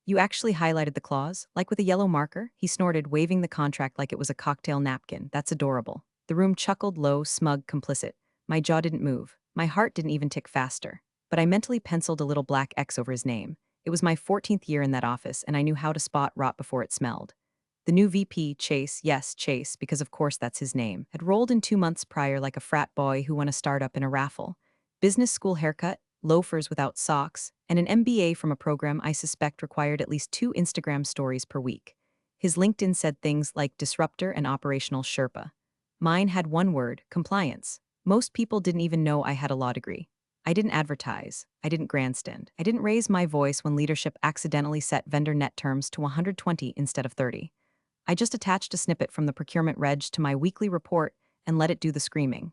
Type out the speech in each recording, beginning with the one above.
You actually highlighted the clause, like with a yellow marker? He snorted, waving the contract like it was a cocktail napkin. That's adorable. The room chuckled low, smug, complicit. My jaw didn't move. My heart didn't even tick faster. But I mentally penciled a little black X over his name. It was my 14th year in that office, and I knew how to spot rot before it smelled. The new VP, Chase, yes, Chase, because of course that's his name, had rolled in 2 months prior like a frat boy who won a startup in a raffle. Business school haircut, loafers without socks, and an MBA from a program I suspect required at least 2 Instagram stories per week. His LinkedIn said things like disruptor and operational Sherpa. Mine had one word, compliance. Most people didn't even know I had a law degree. I didn't advertise. I didn't grandstand. I didn't raise my voice when leadership accidentally set vendor net terms to 120 instead of 30. I just attached a snippet from the procurement reg to my weekly report and let it do the screaming.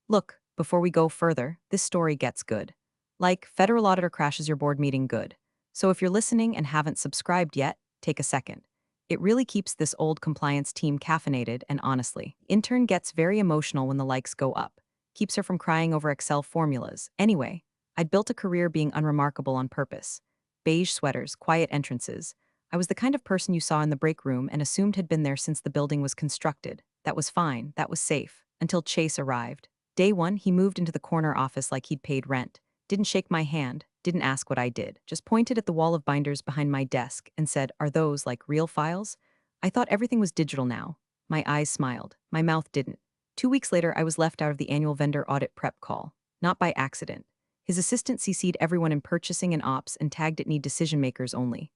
Look, before we go further, this story gets good. Like, federal auditor crashes your board meeting good. So if you're listening and haven't subscribed yet, take a second. It really keeps this old compliance team caffeinated, and honestly, intern gets very emotional when the likes go up. Keeps her from crying over Excel formulas. Anyway, I'd built a career being unremarkable on purpose. Beige sweaters, quiet entrances. I was the kind of person you saw in the break room and assumed had been there since the building was constructed. That was fine, that was safe, until Chase arrived. Day one, he moved into the corner office like he'd paid rent. Didn't shake my hand, didn't ask what I did, just pointed at the wall of binders behind my desk and said, "Are those, like, real files?" I thought everything was digital now. My eyes smiled. My mouth didn't. 2 weeks later, I was left out of the annual vendor audit prep call. Not by accident. His assistant CC'd everyone in purchasing and ops and tagged it need decision makers only.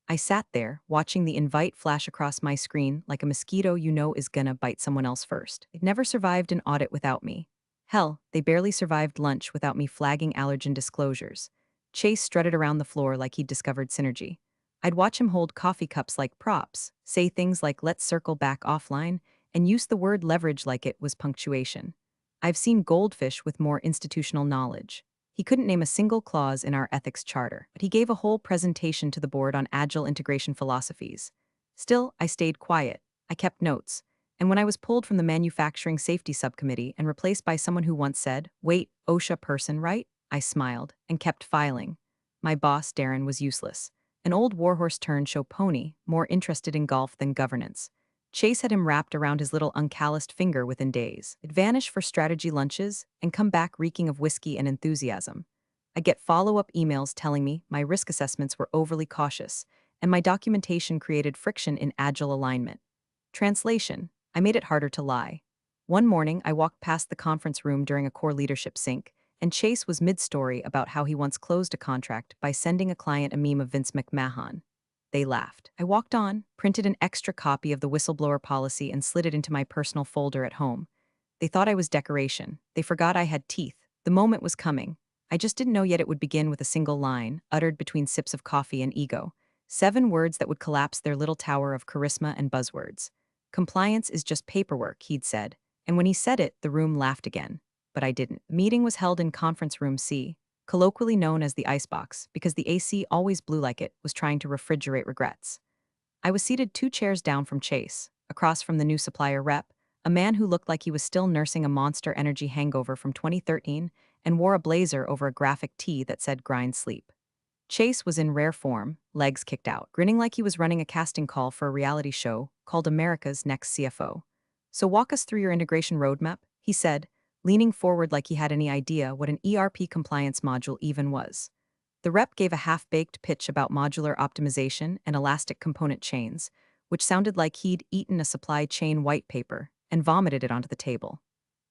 I sat there, watching the invite flash across my screen like a mosquito you know is gonna bite someone else first. It never survived an audit without me. Hell, they barely survived lunch without me flagging allergen disclosures. Chase strutted around the floor like he'd discovered synergy. I'd watch him hold coffee cups like props, say things like "let's circle back offline," and use the word leverage like it was punctuation. I've seen goldfish with more institutional knowledge. He couldn't name a single clause in our ethics charter, but he gave a whole presentation to the board on agile integration philosophies. Still, I stayed quiet. I kept notes. And when I was pulled from the manufacturing safety subcommittee and replaced by someone who once said, "Wait, OSHA person, right?" I smiled and kept filing. My boss, Darren, was useless. An old warhorse turned show pony, more interested in golf than governance. Chase had him wrapped around his little uncalloused finger within days. It'd vanish for strategy lunches and come back reeking of whiskey and enthusiasm. I get follow-up emails telling me my risk assessments were overly cautious, and my documentation created friction in agile alignment. Translation: I made it harder to lie. One morning, I walked past the conference room during a core leadership sync, and Chase was mid-story about how he once closed a contract by sending a client a meme of Vince McMahon. They laughed. I walked on, printed an extra copy of the whistleblower policy and slid it into my personal folder at home. They thought I was decoration. They forgot I had teeth. The moment was coming. I just didn't know yet it would begin with a single line, uttered between sips of coffee and ego. 7 words that would collapse their little tower of charisma and buzzwords. Compliance is just paperwork, he'd said. And when he said it, the room laughed again. But I didn't. The meeting was held in Conference Room C, colloquially known as the icebox, because the AC always blew like it was trying to refrigerate regrets. I was seated 2 chairs down from Chase, across from the new supplier rep, a man who looked like he was still nursing a Monster Energy hangover from 2013 and wore a blazer over a graphic tee that said "grind sleep." Chase was in rare form, legs kicked out, grinning like he was running a casting call for a reality show called America's Next CFO. "So walk us through your integration roadmap," he said, leaning forward like he had any idea what an ERP compliance module even was. The rep gave a half-baked pitch about modular optimization and elastic component chains, which sounded like he'd eaten a supply chain white paper and vomited it onto the table.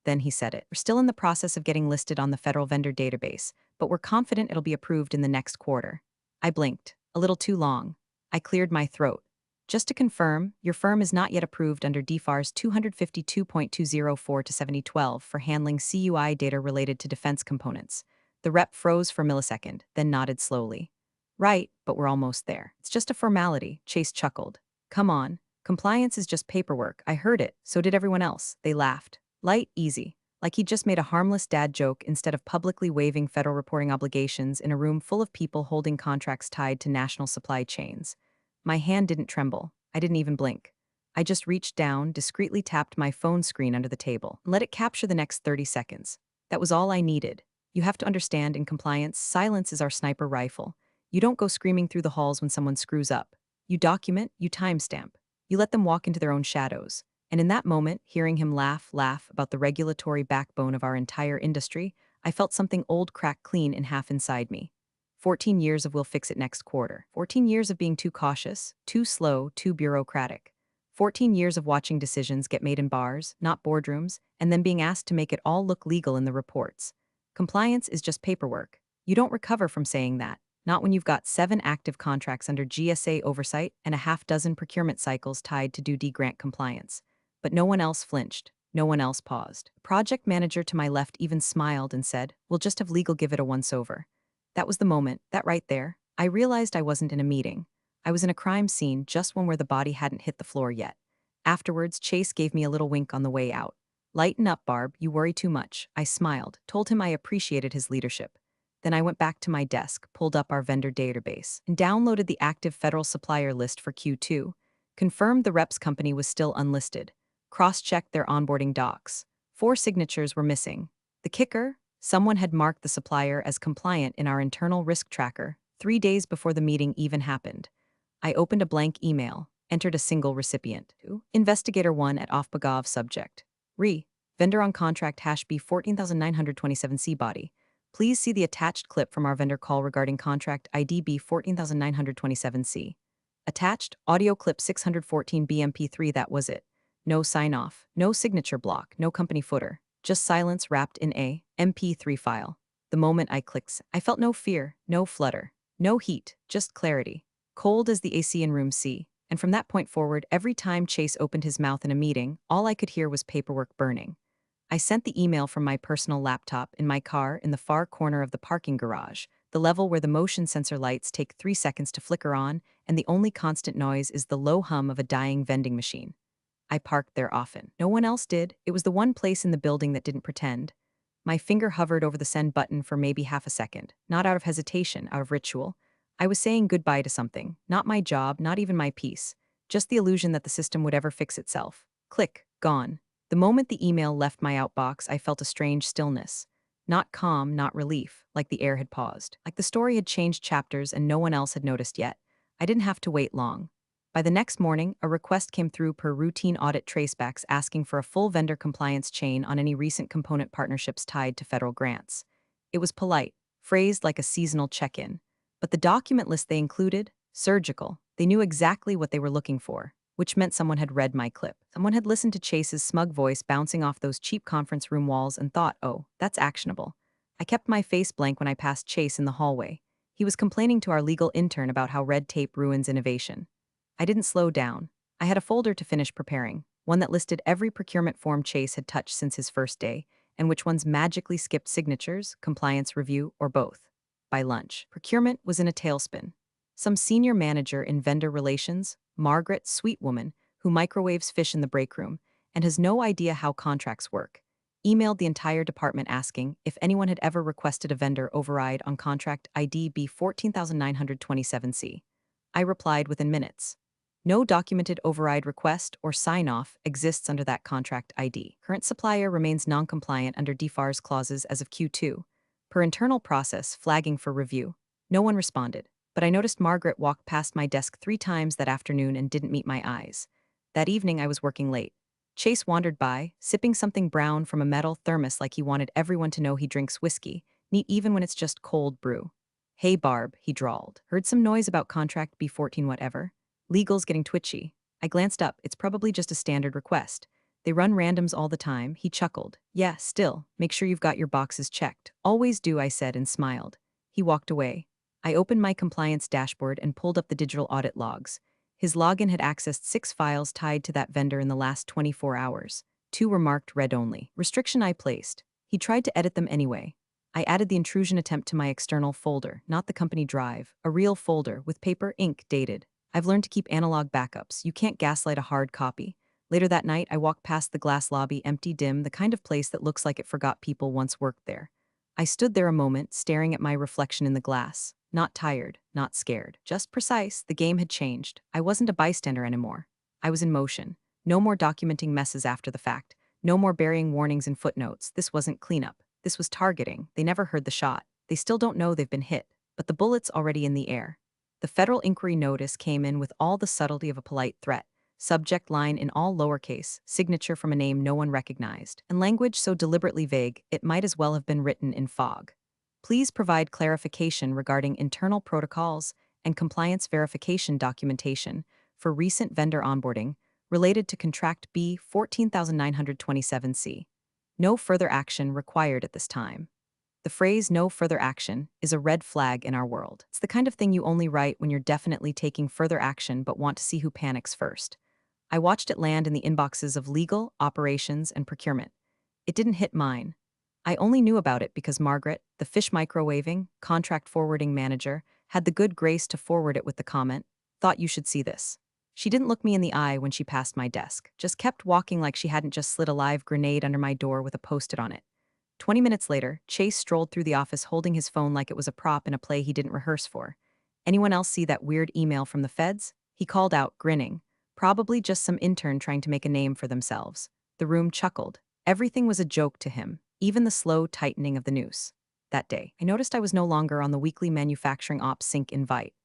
Then he said it. "We're still in the process of getting listed on the federal vendor database, but we're confident it'll be approved in the next quarter." I blinked. A little too long. I cleared my throat. "Just to confirm, your firm is not yet approved under DFARS 252.204 to 7012 for handling CUI data related to defense components." The rep froze for a millisecond, then nodded slowly. "Right, but we're almost there. It's just a formality," Chase chuckled. "Come on. Compliance is just paperwork. I heard it. So did everyone else." They laughed. Light, easy. Like he'd just made a harmless dad joke instead of publicly waiving federal reporting obligations in a room full of people holding contracts tied to national supply chains. My hand didn't tremble. I didn't even blink. I just reached down, discreetly tapped my phone screen under the table, and let it capture the next 30 seconds. That was all I needed. You have to understand, in compliance, silence is our sniper rifle. You don't go screaming through the halls when someone screws up. You document, you timestamp. You let them walk into their own shadows. And in that moment, hearing him laugh about the regulatory backbone of our entire industry, I felt something old crack clean in half inside me. 14 years of we'll fix it next quarter. 14 years of being too cautious, too slow, too bureaucratic. 14 years of watching decisions get made in bars, not boardrooms, and then being asked to make it all look legal in the reports. Compliance is just paperwork. You don't recover from saying that. Not when you've got 7 active contracts under GSA oversight and a half dozen procurement cycles tied to DoD grant compliance. But no one else flinched. No one else paused. The project manager to my left even smiled and said, "We'll just have legal give it a once-over." That was the moment, that right there, I realized I wasn't in a meeting. I was in a crime scene, just one where the body hadn't hit the floor yet. Afterwards, Chase gave me a little wink on the way out. "Lighten up, Barb, you worry too much." I smiled, told him I appreciated his leadership. Then I went back to my desk, pulled up our vendor database, and downloaded the active federal supplier list for Q2, confirmed the rep's company was still unlisted, cross-checked their onboarding docs. 4 signatures were missing. The kicker? Someone had marked the supplier as compliant in our internal risk tracker 3 days before the meeting even happened. I opened a blank email, entered a single recipient. Investigator 1 at Ofbagov subject. Vendor on contract hash B 14927C body. Please see the attached clip from our vendor call regarding contract ID B 14927C. Attached, audio clip 614 BMP3. That was it. No sign-off, no signature block, no company footer. Just silence wrapped in a MP3 file. The moment I clicked, I felt no fear, no flutter, no heat, just clarity. Cold as the AC in room C. And from that point forward, every time Chase opened his mouth in a meeting, all I could hear was paperwork burning. I sent the email from my personal laptop in my car in the far corner of the parking garage, the level where the motion sensor lights take 3 seconds to flicker on, and the only constant noise is the low hum of a dying vending machine. I parked there often. No one else did. It was the one place in the building that didn't pretend. My finger hovered over the send button for maybe half a second, not out of hesitation, out of ritual. I was saying goodbye to something, not my job, not even my peace, just the illusion that the system would ever fix itself. Click, gone. The moment the email left my outbox, I felt a strange stillness. Not calm, not relief, like the air had paused, like the story had changed chapters and no one else had noticed yet. I didn't have to wait long. By the next morning, a request came through per routine audit tracebacks asking for a full vendor compliance chain on any recent component partnerships tied to federal grants. It was polite, phrased like a seasonal check-in. But the document list they included? Surgical. They knew exactly what they were looking for, which meant someone had read my clip. Someone had listened to Chase's smug voice bouncing off those cheap conference room walls and thought, "Oh, that's actionable." I kept my face blank when I passed Chase in the hallway. He was complaining to our legal intern about how red tape ruins innovation. I didn't slow down. I had a folder to finish preparing, one that listed every procurement form Chase had touched since his first day, and which ones magically skipped signatures, compliance review, or both. By lunch, procurement was in a tailspin. Some senior manager in vendor relations, Margaret, sweet woman, who microwaves fish in the break room and has no idea how contracts work, emailed the entire department asking if anyone had ever requested a vendor override on contract ID B 14927C. I replied within minutes. No documented override request or sign-off exists under that contract ID. Current supplier remains non-compliant under DFARS clauses as of Q2, per internal process flagging for review. No one responded, but I noticed Margaret walked past my desk 3 times that afternoon and didn't meet my eyes. That evening I was working late. Chase wandered by, sipping something brown from a metal thermos like he wanted everyone to know he drinks whiskey, neat even when it's just cold brew. "Hey Barb," he drawled. "Heard some noise about contract B14 whatever? Legal's getting twitchy." I glanced up. It's probably just a standard request. They run randoms all the time. He chuckled. "Yeah, still, make sure you've got your boxes checked." "Always do," I said and smiled. He walked away. I opened my compliance dashboard and pulled up the digital audit logs. His login had accessed 6 files tied to that vendor in the last 24 hours. 2 were marked read only. Restriction I placed. He tried to edit them anyway. I added the intrusion attempt to my external folder, not the company drive, a real folder with paper, ink, dated. I've learned to keep analog backups. You can't gaslight a hard copy. Later that night, I walked past the glass lobby, empty, dim, the kind of place that looks like it forgot people once worked there. I stood there a moment, staring at my reflection in the glass. Not tired, not scared, just precise. The game had changed. I wasn't a bystander anymore. I was in motion. No more documenting messes after the fact. No more burying warnings in footnotes. This wasn't cleanup. This was targeting. They never heard the shot. They still don't know they've been hit. but the bullet's already in the air. The federal inquiry notice came in with all the subtlety of a polite threat. Subject line in all lowercase, signature from a name no one recognized, and language so deliberately vague it might as well have been written in fog. Please provide clarification regarding internal protocols and compliance verification documentation for recent vendor onboarding related to Contract B 14927C. No further action required at this time. The phrase no further action is a red flag in our world. It's the kind of thing you only write when you're definitely taking further action but want to see who panics first. I watched it land in the inboxes of legal, operations, and procurement. It didn't hit mine. I only knew about it because Margaret, the fish microwaving, contract forwarding manager, had the good grace to forward it with the comment, "Thought you should see this." She didn't look me in the eye when she passed my desk, just kept walking like she hadn't just slid a live grenade under my door with a post-it on it. 20 minutes later, Chase strolled through the office holding his phone like it was a prop in a play he didn't rehearse for. "Anyone else see that weird email from the feds?" He called out, grinning. Probably just some intern trying to make a name for themselves. The room chuckled. Everything was a joke to him, even the slow tightening of the noose. That day, I noticed I was no longer on the weekly manufacturing ops sync invite.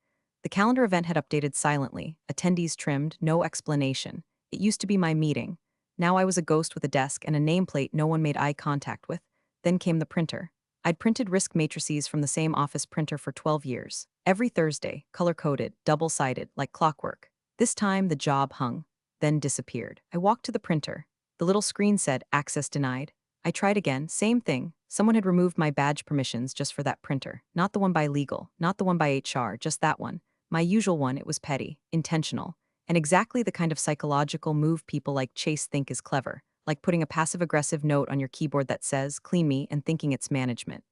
The calendar event had updated silently, attendees trimmed, no explanation. It used to be my meeting. Now I was a ghost with a desk and a nameplate no one made eye contact with. Then came the printer. I'd printed risk matrices from the same office printer for 12 years. Every Thursday, color-coded, double-sided, like clockwork. This time, the job hung, then disappeared. I walked to the printer. The little screen said, "Access denied." I tried again, same thing. Someone had removed my badge permissions just for that printer. Not the one by legal, not the one by HR, just that one. My usual one. It was petty, intentional, and exactly the kind of psychological move people like Chase think is clever, like putting a passive-aggressive note on your keyboard that says, "Clean me," and thinking it's management.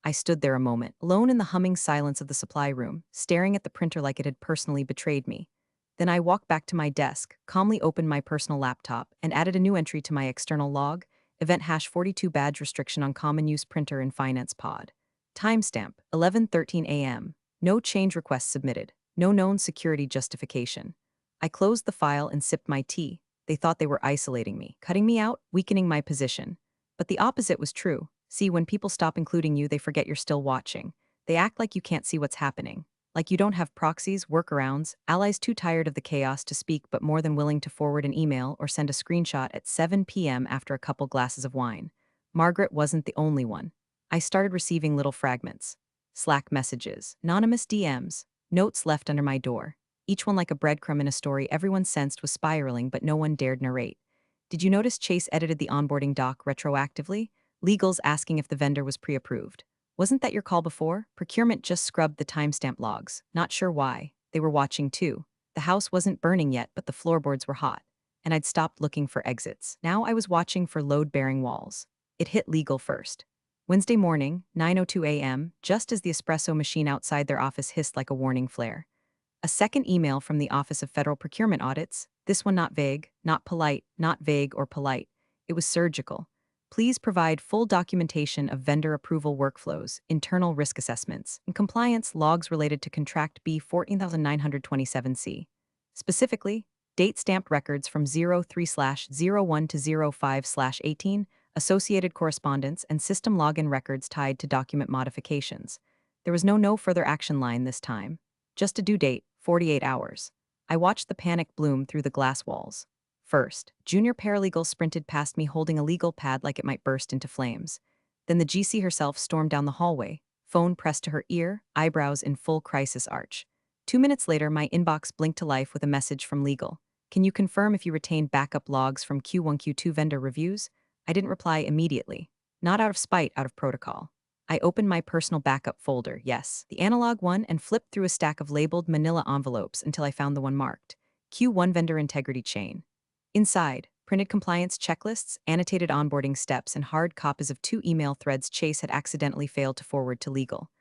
I stood there a moment, alone in the humming silence of the supply room, staring at the printer like it had personally betrayed me. Then I walked back to my desk, calmly opened my personal laptop, and added a new entry to my external log, event hash 42 badge restriction on common use printer in finance pod. Timestamp, 11:13 a.m. No change request submitted. No known security justification. I closed the file and sipped my tea. They thought they were isolating me, cutting me out, weakening my position. But the opposite was true. See, when people stop including you, they forget you're still watching. They act like you can't see what's happening. Like you don't have proxies, workarounds, allies too tired of the chaos to speak but more than willing to forward an email or send a screenshot at 7 p.m. after a couple glasses of wine. Margaret wasn't the only one. I started receiving little fragments. Slack messages, anonymous DMs, notes left under my door. Each one like a breadcrumb in a story everyone sensed was spiraling but no one dared narrate. Did you notice Chase edited the onboarding doc retroactively? Legals asking if the vendor was pre-approved. Wasn't that your call before? Procurement just scrubbed the timestamp logs. Not sure why. They were watching too. The house wasn't burning yet, but the floorboards were hot. And I'd stopped looking for exits. Now I was watching for load-bearing walls. It hit legal first. Wednesday morning, 9:02 a.m., just as the espresso machine outside their office hissed like a warning flare. A second email from the Office of Federal Procurement Audits, this one not vague, not polite, not vague or polite. It was surgical. Please provide full documentation of vendor approval workflows, internal risk assessments, and compliance logs related to Contract B 14927C. Specifically, date-stamped records from 03/01 to 05/18, associated correspondence, and system login records tied to document modifications. There was no further action line this time. Just a due date, 48 hours. I watched the panic bloom through the glass walls. First, junior paralegal sprinted past me holding a legal pad like it might burst into flames. Then the GC herself stormed down the hallway, phone pressed to her ear, eyebrows in full crisis arch. 2 minutes later, my inbox blinked to life with a message from legal. "Can you confirm if you retained backup logs from Q1, Q2 vendor reviews?" I didn't reply immediately. Not out of spite, out of protocol. I opened my personal backup folder, yes, the analog one, and flipped through a stack of labeled manila envelopes until I found the one marked Q1 Vendor Integrity Chain. Inside, printed compliance checklists, annotated onboarding steps, and hard copies of 2 email threads Chase had accidentally failed to forward to legal.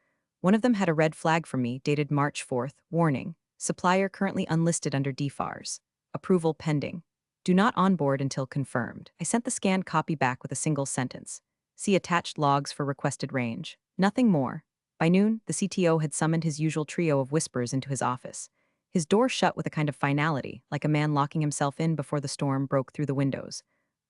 One of them had a red flag for me, dated March 4th, warning, supplier currently unlisted under DFARS. Approval pending. Do not onboard until confirmed. I sent the scanned copy back with a single sentence. See attached logs for requested range. Nothing more. By noon, the CTO had summoned his usual trio of whispers into his office. His door shut with a kind of finality, like a man locking himself in before the storm broke through the windows.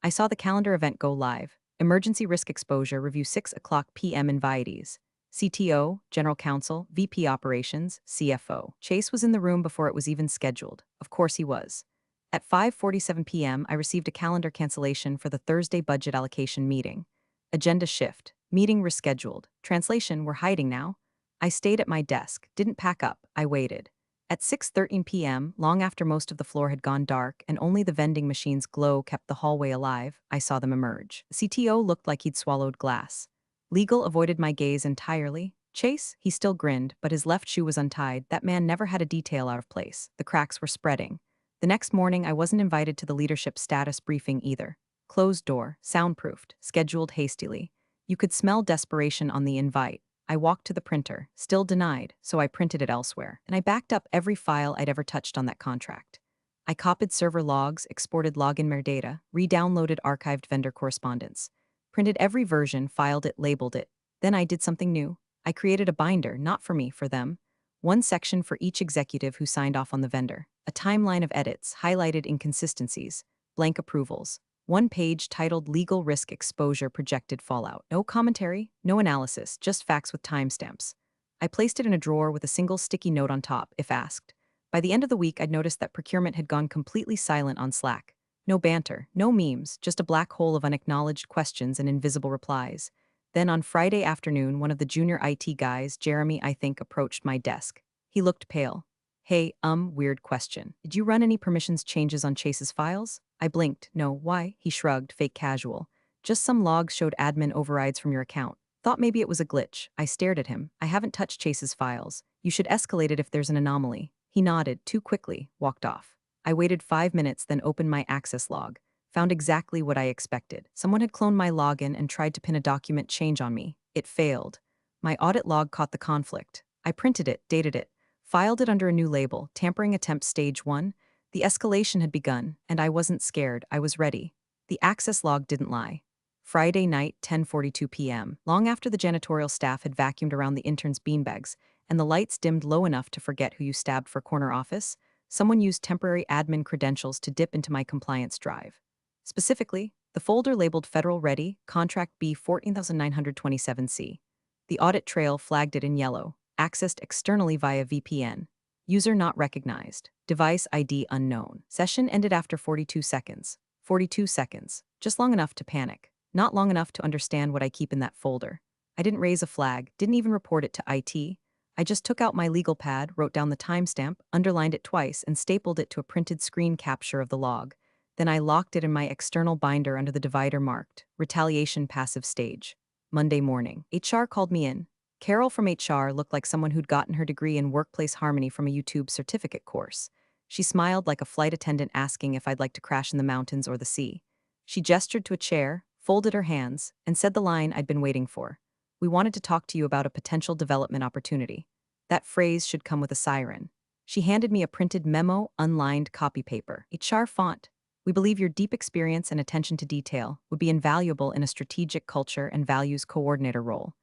I saw the calendar event go live. Emergency risk exposure review 6 o'clock p.m. invitees. CTO, General Counsel, VP Operations, CFO. Chase was in the room before it was even scheduled. Of course he was. At 5:47 p.m., I received a calendar cancellation for the Thursday budget allocation meeting. Agenda shift. Meeting rescheduled. Translation, we're hiding now. I stayed at my desk, didn't pack up, I waited. At 6:13 p.m., long after most of the floor had gone dark and only the vending machine's glow kept the hallway alive, I saw them emerge. The CTO looked like he'd swallowed glass. Legal avoided my gaze entirely. Chase, he still grinned, but his left shoe was untied. That man never had a detail out of place. The cracks were spreading. The next morning, I wasn't invited to the leadership status briefing either. Closed door, soundproofed, scheduled hastily. You could smell desperation on the invite. I walked to the printer, still denied, so I printed it elsewhere, and I backed up every file I'd ever touched on that contract. I copied server logs, exported login metadata, re-downloaded archived vendor correspondence, printed every version, filed it, labeled it. Then I did something new. I created a binder, not for me, for them. One section for each executive who signed off on the vendor. A timeline of edits, highlighted inconsistencies, blank approvals. One page titled Legal Risk Exposure Projected Fallout. No commentary, no analysis, just facts with timestamps. I placed it in a drawer with a single sticky note on top, if asked. By the end of the week, I'd noticed that procurement had gone completely silent on Slack. No banter, no memes, just a black hole of unacknowledged questions and invisible replies. Then on Friday afternoon, one of the junior IT guys, Jeremy, I think, approached my desk. He looked pale. Hey, weird question. Did you run any permissions changes on Chase's files? I blinked. No, why? He shrugged, fake casual. Just some logs showed admin overrides from your account. Thought maybe it was a glitch. I stared at him. I haven't touched Chase's files. You should escalate it if there's an anomaly. He nodded, too quickly, walked off. I waited 5 minutes, then opened my access log. Found exactly what I expected. Someone had cloned my login and tried to pin a document change on me. It failed. My audit log caught the conflict. I printed it, dated it, filed it under a new label, tampering attempt stage 1. The escalation had begun, and I wasn't scared, I was ready. The access log didn't lie. Friday night, 10:42 p.m., long after the janitorial staff had vacuumed around the interns' beanbags, and the lights dimmed low enough to forget who you stabbed for corner office, someone used temporary admin credentials to dip into my compliance drive. Specifically, the folder labeled Federal Ready, Contract B 14927C. The audit trail flagged it in yellow, accessed externally via VPN. User not recognized. Device ID unknown. Session ended after 42 seconds. 42 seconds. Just long enough to panic. Not long enough to understand what I keep in that folder. I didn't raise a flag, didn't even report it to IT. I just took out my legal pad, wrote down the timestamp, underlined it twice, and stapled it to a printed screen capture of the log. Then I locked it in my external binder under the divider marked Retaliation Passive Stage. Monday morning. HR called me in. Carol from HR looked like someone who'd gotten her degree in workplace harmony from a YouTube certificate course. She smiled like a flight attendant asking if I'd like to crash in the mountains or the sea. She gestured to a chair, folded her hands, and said the line I'd been waiting for. We wanted to talk to you about a potential development opportunity. That phrase should come with a siren. She handed me a printed memo, unlined copy paper. HR font. We believe your deep experience and attention to detail would be invaluable in a strategic culture and values coordinator role.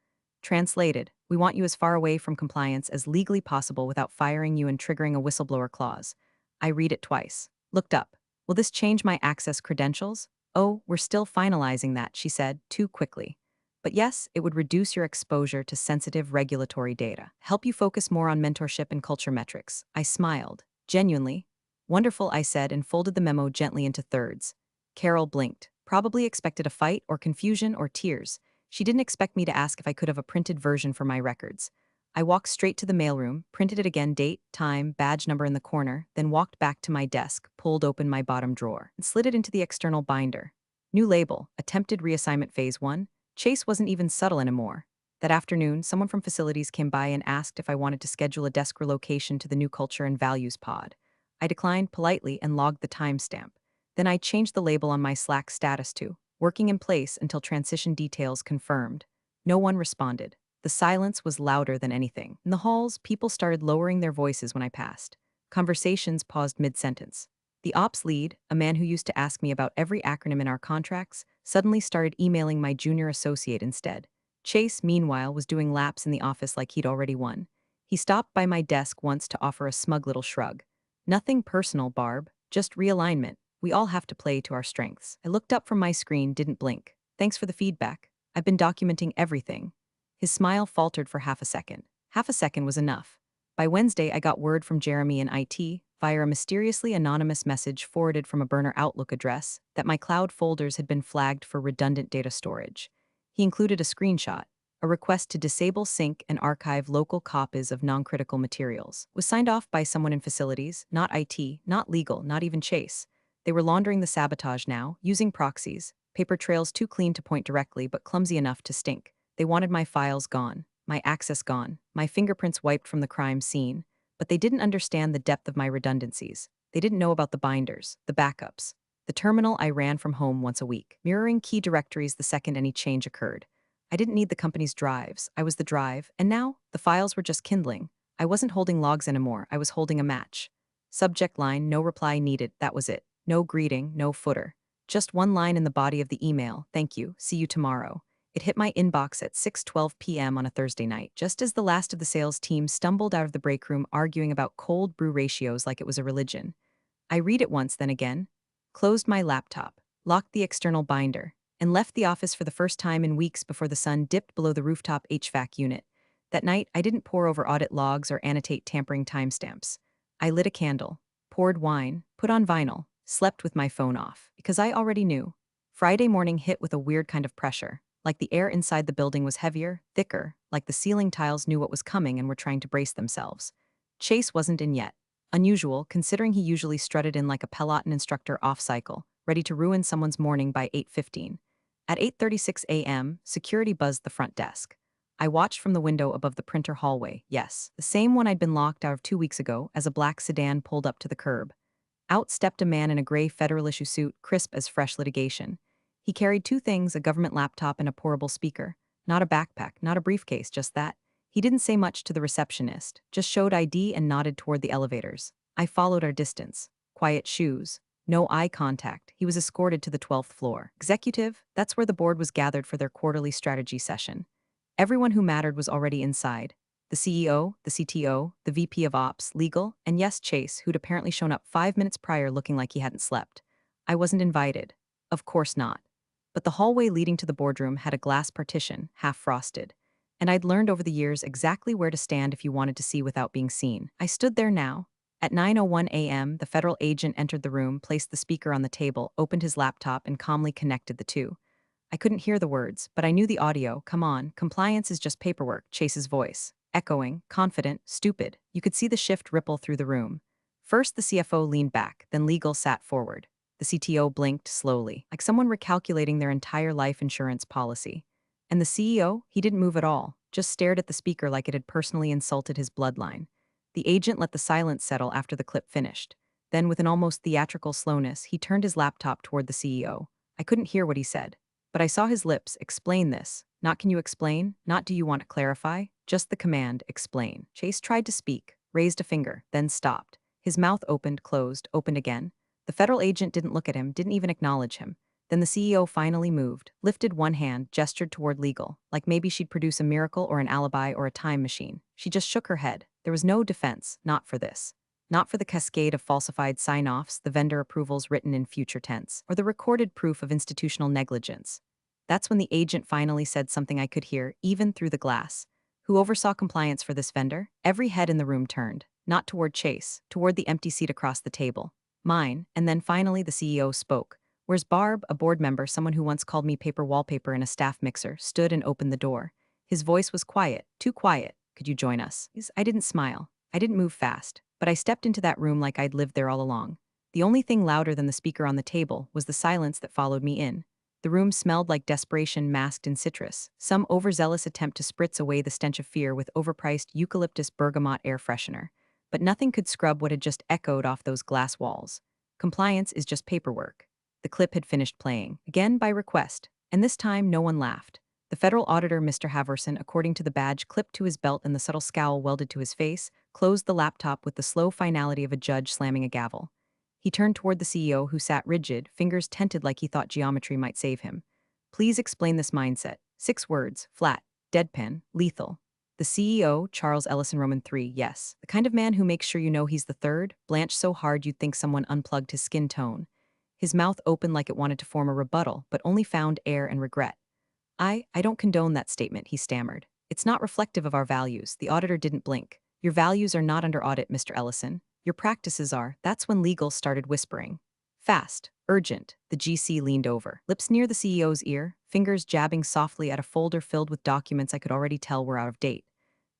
Translated, we want you as far away from compliance as legally possible without firing you and triggering a whistleblower clause. I read it twice. Looked up. Will this change my access credentials? Oh, we're still finalizing that, she said, too quickly. But yes, it would reduce your exposure to sensitive regulatory data, help you focus more on mentorship and culture metrics. I smiled. Genuinely. Wonderful, I said, and folded the memo gently into thirds. Carol blinked. Probably expected a fight or confusion or tears. She didn't expect me to ask if I could have a printed version for my records. I walked straight to the mailroom, printed it again, date, time, badge number in the corner, then walked back to my desk, pulled open my bottom drawer, and slid it into the external binder. New label, attempted reassignment phase 1. Chase wasn't even subtle anymore. That afternoon, someone from facilities came by and asked if I wanted to schedule a desk relocation to the new culture and values pod. I declined politely and logged the timestamp. Then I changed the label on my Slack status to working in place until transition details confirmed. No one responded. The silence was louder than anything. In the halls, people started lowering their voices when I passed. Conversations paused mid-sentence. The ops lead, a man who used to ask me about every acronym in our contracts, suddenly started emailing my junior associate instead. Chase, meanwhile, was doing laps in the office like he'd already won. He stopped by my desk once to offer a smug little shrug. Nothing personal, Barb, just realignment. We all have to play to our strengths. I looked up from my screen, didn't blink. Thanks for the feedback. I've been documenting everything. His smile faltered for half a second. Half a second was enough. By Wednesday, I got word from Jeremy in IT, via a mysteriously anonymous message forwarded from a burner Outlook address, that my cloud folders had been flagged for redundant data storage. He included a screenshot. A request to disable, sync, and archive local copies of non-critical materials was signed off by someone in facilities, not IT, not legal, not even Chase. They were laundering the sabotage now, using proxies, paper trails too clean to point directly but clumsy enough to stink. They wanted my files gone, my access gone, my fingerprints wiped from the crime scene, but they didn't understand the depth of my redundancies. They didn't know about the binders, the backups, the terminal I ran from home once a week, mirroring key directories the second any change occurred. I didn't need the company's drives, I was the drive, and now, the files were just kindling. I wasn't holding logs anymore, I was holding a match. Subject line, no reply needed, that was it. No greeting, no footer. Just one line in the body of the email, thank you, see you tomorrow. It hit my inbox at 6:12 p.m. on a Thursday night, just as the last of the sales team stumbled out of the break room arguing about cold brew ratios like it was a religion. I read it once, then again, closed my laptop, locked the external binder, and left the office for the first time in weeks before the sun dipped below the rooftop HVAC unit. That night, I didn't pore over audit logs or annotate tampering timestamps. I lit a candle, poured wine, put on vinyl, slept with my phone off, because I already knew. Friday morning hit with a weird kind of pressure, like the air inside the building was heavier, thicker, like the ceiling tiles knew what was coming and were trying to brace themselves. Chase wasn't in yet. Unusual, considering he usually strutted in like a Peloton instructor off-cycle, ready to ruin someone's morning by 8:15. At 8:36 a.m., security buzzed the front desk. I watched from the window above the printer hallway, yes, the same one I'd been locked out of 2 weeks ago, as a black sedan pulled up to the curb. Out stepped a man in a gray federal issue suit, crisp as fresh litigation. He carried two things, a government laptop and a portable speaker. Not a backpack, not a briefcase, just that. He didn't say much to the receptionist, just showed ID and nodded toward the elevators. I followed our distance. Quiet shoes. No eye contact. He was escorted to the 12th floor. Executive, that's where the board was gathered for their quarterly strategy session. Everyone who mattered was already inside. The CEO, the CTO, the VP of Ops, legal, and yes, Chase, who'd apparently shown up 5 minutes prior looking like he hadn't slept. I wasn't invited. Of course not. But the hallway leading to the boardroom had a glass partition, half frosted. And I'd learned over the years exactly where to stand if you wanted to see without being seen. I stood there now. At 9:01 a.m., the federal agent entered the room, placed the speaker on the table, opened his laptop, and calmly connected the two. I couldn't hear the words, but I knew the audio. Come on, compliance is just paperwork, Chase's voice. Echoing, confident, stupid. You could see the shift ripple through the room. First, the CFO leaned back, then legal sat forward. The CTO blinked slowly, like someone recalculating their entire life insurance policy. And the CEO, he didn't move at all, just stared at the speaker like it had personally insulted his bloodline. The agent let the silence settle after the clip finished. Then, with an almost theatrical slowness, he turned his laptop toward the CEO. I couldn't hear what he said, but I saw his lips. Explain this. Not can you explain, not do you want to clarify, just the command, explain. Chase tried to speak, raised a finger, then stopped. His mouth opened, closed, opened again. The federal agent didn't look at him, didn't even acknowledge him. Then the CEO finally moved, lifted one hand, gestured toward legal, like maybe she'd produce a miracle or an alibi or a time machine. She just shook her head. There was no defense, not for this. Not for the cascade of falsified sign-offs, the vendor approvals written in future tense, or the recorded proof of institutional negligence. That's when the agent finally said something I could hear, even through the glass. Who oversaw compliance for this vendor? Every head in the room turned, not toward Chase, toward the empty seat across the table. Mine, and then finally the CEO spoke. Where's Barb, a board member, someone who once called me paper wallpaper in a staff mixer, stood and opened the door. His voice was quiet, too quiet. Could you join us? I didn't smile. I didn't move fast, but I stepped into that room like I'd lived there all along. The only thing louder than the speaker on the table was the silence that followed me in. The room smelled like desperation masked in citrus, some overzealous attempt to spritz away the stench of fear with overpriced eucalyptus bergamot air freshener. But nothing could scrub what had just echoed off those glass walls. Compliance is just paperwork. The clip had finished playing, again by request, and this time no one laughed. The federal auditor, Mr. Haverson, according to the badge clipped to his belt and the subtle scowl welded to his face, closed the laptop with the slow finality of a judge slamming a gavel. He turned toward the CEO, who sat rigid, fingers tented like he thought geometry might save him. Please explain this mindset. 6 words, flat, deadpan, lethal. The CEO, Charles Ellison Roman III, yes. The kind of man who makes sure you know he's the third, blanched so hard you'd think someone unplugged his skin tone. His mouth opened like it wanted to form a rebuttal, but only found air and regret. I don't condone that statement, he stammered. It's not reflective of our values. The auditor didn't blink. Your values are not under audit, Mr. Ellison. Your practices are. That's when legal started whispering. Fast, urgent, the GC leaned over, lips near the CEO's ear, fingers jabbing softly at a folder filled with documents I could already tell were out of date.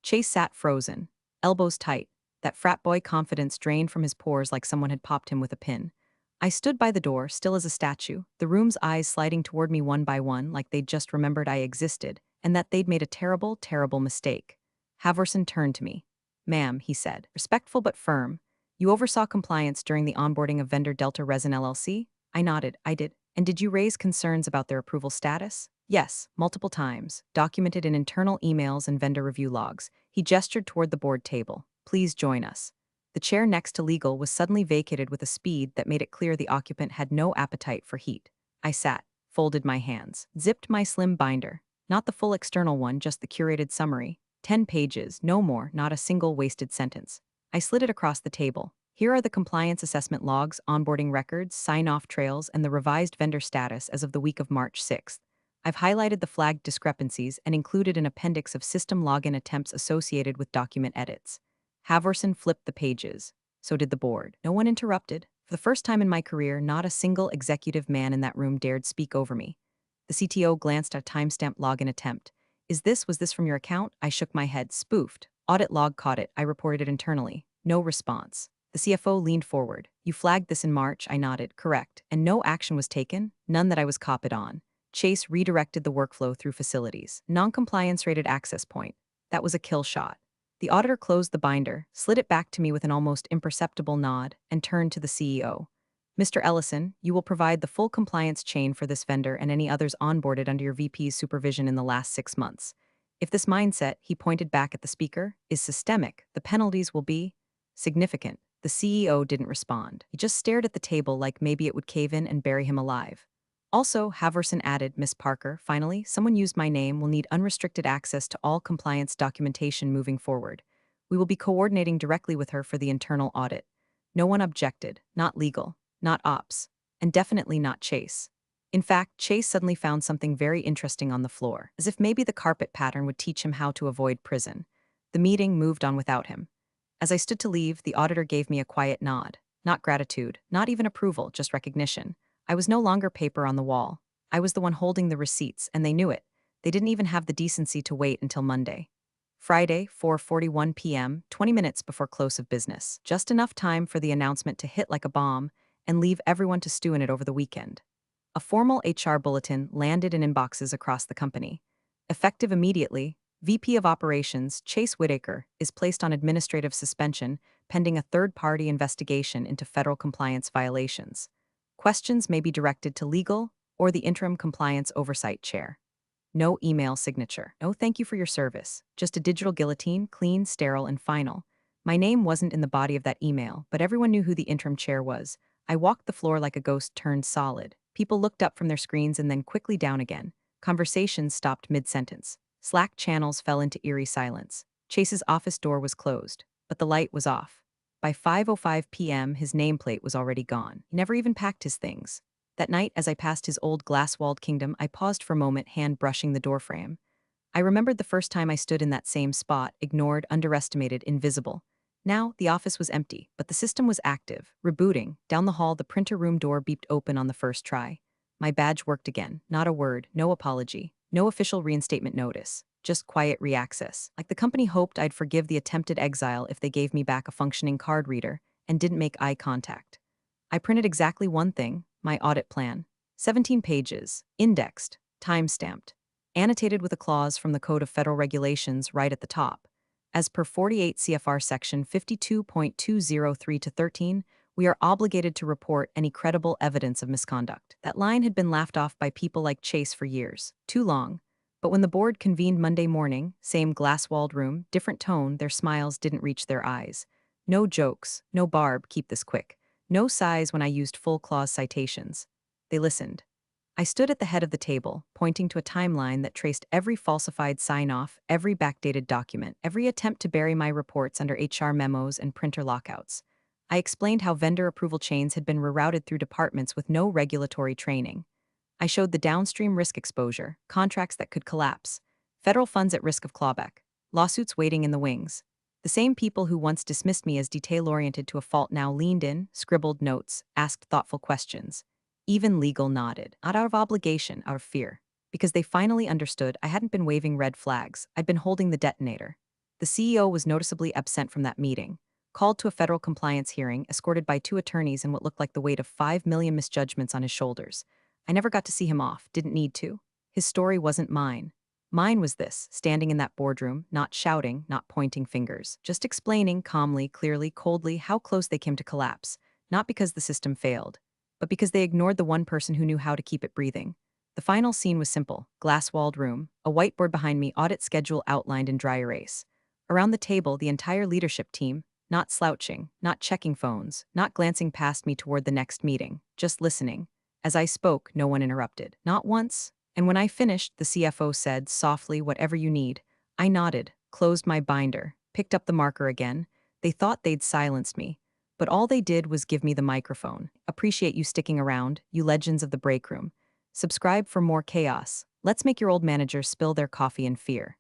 Chase sat frozen, elbows tight, that frat boy confidence drained from his pores like someone had popped him with a pin. I stood by the door, still as a statue, the room's eyes sliding toward me one by one like they'd just remembered I existed, and that they'd made a terrible, terrible mistake. Haverson turned to me. Ma'am, he said, respectful but firm. You oversaw compliance during the onboarding of vendor Delta Resin LLC? I nodded. I did. And did you raise concerns about their approval status? Yes, multiple times, documented in internal emails and vendor review logs. He gestured toward the board table. Please join us. The chair next to legal was suddenly vacated with a speed that made it clear the occupant had no appetite for heat. I sat, folded my hands, zipped my slim binder. Not the full external one, just the curated summary. 10 pages, no more, not a single wasted sentence. I slid it across the table. Here are the compliance assessment logs, onboarding records, sign-off trails, and the revised vendor status as of the week of March 6th. I've highlighted the flagged discrepancies and included an appendix of system login attempts associated with document edits. Haverson flipped the pages. So did the board. No one interrupted. For the first time in my career, not a single executive man in that room dared speak over me. The CTO glanced at a timestamped login attempt. Was this from your account? I shook my head, spoofed. Audit log caught it. I reported it internally. No response. The CFO leaned forward. You flagged this in March, I nodded. Correct. And no action was taken? None that I was copied on. Chase redirected the workflow through facilities. Non-compliance rated access point. That was a kill shot. The auditor closed the binder, slid it back to me with an almost imperceptible nod, and turned to the CEO. Mr. Ellison, you will provide the full compliance chain for this vendor and any others onboarded under your VP's supervision in the last 6 months. If this mindset, he pointed back at the speaker, is systemic, the penalties will be significant. The CEO didn't respond. He just stared at the table like maybe it would cave in and bury him alive. Also, Haverson added, Miss Parker, finally, someone used my name will need unrestricted access to all compliance documentation moving forward. We will be coordinating directly with her for the internal audit. No one objected, not legal, not ops, and definitely not Chase. In fact, Chase suddenly found something very interesting on the floor, as if maybe the carpet pattern would teach him how to avoid prison. The meeting moved on without him. As I stood to leave, the auditor gave me a quiet nod. Not gratitude, not even approval, just recognition. I was no longer paper on the wall. I was the one holding the receipts, and they knew it. They didn't even have the decency to wait until Monday. Friday, 4:41 p.m., 20 minutes before close of business. Just enough time for the announcement to hit like a bomb and leave everyone to stew in it over the weekend. A formal HR bulletin landed in inboxes across the company. Effective immediately, VP of Operations Chase Whitaker is placed on administrative suspension pending a third-party investigation into federal compliance violations. Questions may be directed to legal or the interim compliance oversight chair. No email signature. No thank you for your service. Just a digital guillotine, clean, sterile, and final. My name wasn't in the body of that email, but everyone knew who the interim chair was. I walked the floor like a ghost turned solid. People looked up from their screens and then quickly down again. Conversations stopped mid-sentence. Slack channels fell into eerie silence. Chase's office door was closed, but the light was off. By 5:05 p.m., his nameplate was already gone. He never even packed his things. That night, as I passed his old glass-walled kingdom, I paused for a moment, hand brushing the doorframe. I remembered the first time I stood in that same spot, ignored, underestimated, invisible. Now, the office was empty, but the system was active, rebooting. Down the hall, the printer room door beeped open on the first try. My badge worked again. Not a word, no apology, no official reinstatement notice, just quiet reaccess. Like the company hoped I'd forgive the attempted exile if they gave me back a functioning card reader and didn't make eye contact. I printed exactly one thing, my audit plan. 17 pages, indexed, time-stamped, annotated with a clause from the Code of Federal Regulations right at the top. As per 48 CFR Section 52.203-13, we are obligated to report any credible evidence of misconduct. That line had been laughed off by people like Chase for years. Too long. But when the board convened Monday morning, same glass-walled room, different tone, their smiles didn't reach their eyes. No jokes, no Barb, keep this quick. No sighs when I used full clause citations. They listened. I stood at the head of the table, pointing to a timeline that traced every falsified sign-off, every backdated document, every attempt to bury my reports under HR memos and printer lockouts. I explained how vendor approval chains had been rerouted through departments with no regulatory training. I showed the downstream risk exposure, contracts that could collapse, Federal funds at risk of clawback. Lawsuits waiting in the wings. The same people who once dismissed me as detail-oriented to a fault now leaned in, scribbled notes, asked thoughtful questions. Even legal nodded, not out of obligation, out of fear. Because they finally understood I hadn't been waving red flags, I'd been holding the detonator. The CEO was noticeably absent from that meeting, called to a federal compliance hearing, escorted by two attorneys and what looked like the weight of 5 million misjudgments on his shoulders. I never got to see him off, didn't need to. His story wasn't mine. Mine was this, standing in that boardroom, not shouting, not pointing fingers, just explaining calmly, clearly, coldly how close they came to collapse, not because the system failed, but because they ignored the one person who knew how to keep it breathing. The final scene was simple, glass-walled room, a whiteboard behind me, audit schedule outlined in dry erase. Around the table, the entire leadership team, not slouching, not checking phones, not glancing past me toward the next meeting, just listening. As I spoke, no one interrupted. Not once. And when I finished, the CFO said, softly, whatever you need. I nodded, closed my binder, picked up the marker again. They thought they'd silenced me. But all they did was give me the microphone. Appreciate you sticking around, you legends of the break room. Subscribe for more chaos. Let's make your old managers spill their coffee in fear.